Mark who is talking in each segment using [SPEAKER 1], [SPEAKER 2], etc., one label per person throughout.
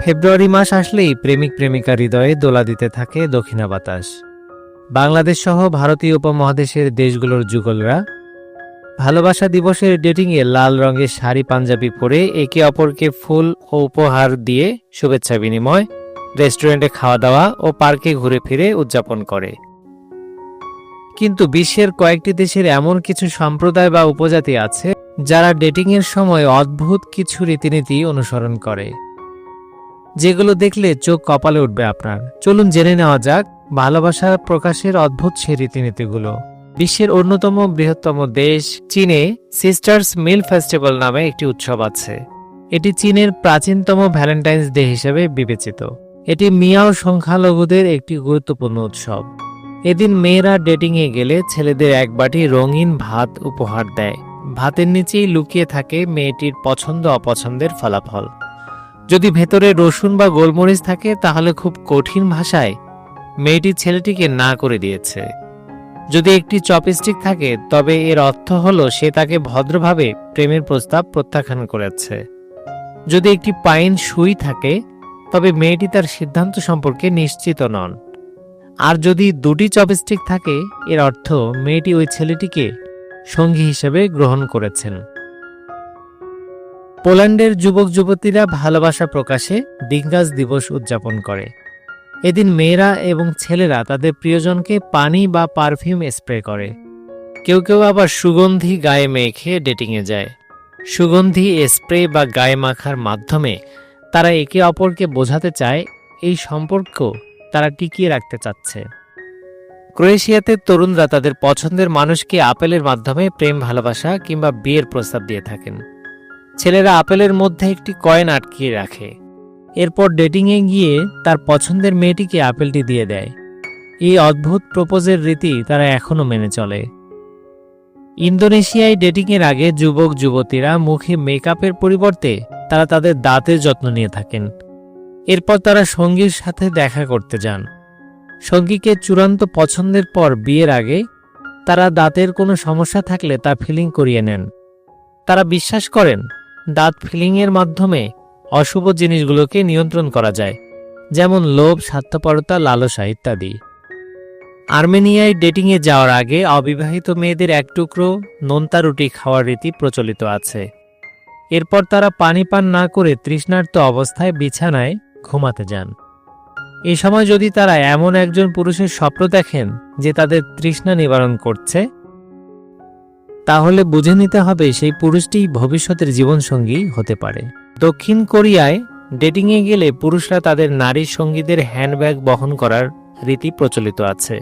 [SPEAKER 1] ফেব্রুয়ারি মাস আসলেই প্রেমিক প্রেমিকা হৃদয়ে দোলা দিতে থাকে দক্ষিণা বাতাস। বাংলাদেশ সহ ভারতীয় উপমহাদেশের দেশগুলোর যুগলরা ভালোবাসা দিবসের ডেটিংয়ে লাল রঙের শাড়ি পাঞ্জাবি পরে একে অপরকে ফুল ও উপহার দিয়ে শুভেচ্ছা বিনিময়, রেস্টুরেন্টে খাওয়া দাওয়া ও পার্কে ঘুরে ফিরে উদযাপন করে। কিন্তু বিশ্বের কয়েকটি দেশের এমন কিছু সম্প্রদায় বা উপজাতি আছে যারা ডেটিংয়ের সময় অদ্ভুত কিছু রীতিনীতি অনুসরণ করে, যেগুলো দেখলে চোখ কপালে উঠবে আপনার। চলুন জেনে নেওয়া যাক ভালোবাসা প্রকাশের অদ্ভুত সেই রীতিনীতিগুলো। বিশ্বের অন্যতম বৃহত্তম দেশ চীনে সিস্টার্স মিল ফেস্টিভ্যাল নামে একটি উৎসব আছে। এটি চীনের প্রাচীনতম ভ্যালেন্টাইন্স ডে হিসেবে বিবেচিত। এটি মিয়াও সংখ্যালঘুদের একটি গুরুত্বপূর্ণ উৎসব। এদিন মেয়েরা ডেটিংয়ে গেলে ছেলেদের এক বাটি রঙিন ভাত উপহার দেয়। ভাতের নিচেই লুকিয়ে থাকে মেয়েটির পছন্দ অপছন্দের ফলাফল। যদি ভেতরে রসুন বা গোলমরিচ থাকে তাহলে খুব কঠিন ভাষায় মেয়েটি ছেলেটিকে না করে দিয়েছে। যদি একটি চপস্টিক থাকে তবে এর অর্থ হলো সে তাকে ভদ্রভাবে প্রেমের প্রস্তাব প্রত্যাখ্যান করেছে। যদি একটি পাইন সুই থাকে তবে মেয়েটি তার সিদ্ধান্ত সম্পর্কে নিশ্চিত নন। আর যদি দুটি চপস্টিক থাকে এর অর্থ মেয়েটি ওই ছেলেটিকে সঙ্গী হিসেবে গ্রহণ করেছেন। পোল্যান্ডের যুবক যুবতীরা ভালোবাসা প্রকাশে ডিঙ্গাস দিবস উদযাপন করে। এদিন মেয়েরা এবং ছেলেরা তাদের প্রিয়জনকে পানি বা পারফিউম স্প্রে করে। কেউ কেউ আবার সুগন্ধি গায়ে মেখে ডেটিংয়ে যায়। সুগন্ধি স্প্রে বা গায়ে মাখার মাধ্যমে তারা একে অপরকে বোঝাতে চায় এই সম্পর্ক তারা টিকিয়ে রাখতে চাচ্ছে। ক্রোয়েশিয়াতে তরুণরা তাদের পছন্দের মানুষকে আপেলের মাধ্যমে প্রেম, ভালোবাসা কিংবা বিয়ের প্রস্তাব দিয়ে থাকেন। ছেলেরা আপেলের মধ্যে একটি কয়েন আটকিয়ে রাখে, এরপর ডেটিংয়ে গিয়ে তার পছন্দের মেয়েটিকে আপেলটি দিয়ে দেয়। এই অদ্ভুত প্রপোজের রীতি তারা এখনও মেনে চলে। ইন্দোনেশিয়ায় ডেটিংয়ের আগে যুবক যুবতীরা মুখে মেকআপের পরিবর্তে তারা তাদের দাঁতের যত্ন নিয়ে থাকেন। এরপর তারা সঙ্গীর সাথে দেখা করতে যান। সঙ্গীকে চূড়ান্ত পছন্দের পর বিয়ের আগে তারা দাঁতের কোনো সমস্যা থাকলে তা ফিলিং করিয়ে নেন। তারা বিশ্বাস করেন দাঁত ফিলিংয়ের মাধ্যমে অশুভ জিনিসগুলোকে নিয়ন্ত্রণ করা যায়, যেমন লোভ, স্বার্থপরতা, লালসা ইত্যাদি। আর্মেনিয়ায় ডেটিংয়ে যাওয়ার আগে অবিবাহিত মেয়েদের এক টুকরো নোনতা রুটি খাওয়ার রীতি প্রচলিত আছে। এরপর তারা পানি পান না করে তৃষ্ণার্ত অবস্থায় বিছানায় ঘুমাতে যান। এ সময় যদি তারা এমন একজন পুরুষের স্বপ্ন দেখেন যে তাদের তৃষ্ণা নিবারণ করছে, তাহলে বুঝে নিতে হবে সেই পুরুষটি ভবিষ্যতের জীবনসঙ্গী হতে পারে। দক্ষিণ কোরিয়ায় ডেটিংয়ে গেলে পুরুষরা তাদের নারী সঙ্গীদের হ্যান্ডব্যাগ বহন করার রীতি প্রচলিত আছে।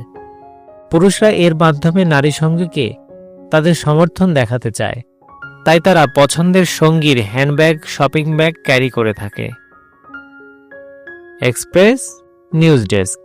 [SPEAKER 1] পুরুষরা এর মাধ্যমে নারী সঙ্গীকে তাদের সমর্থন দেখাতে চায়, তাই তারা পছন্দের সঙ্গীর হ্যান্ডব্যাগ, শপিং ব্যাগ ক্যারি করে থাকে। Express news desk.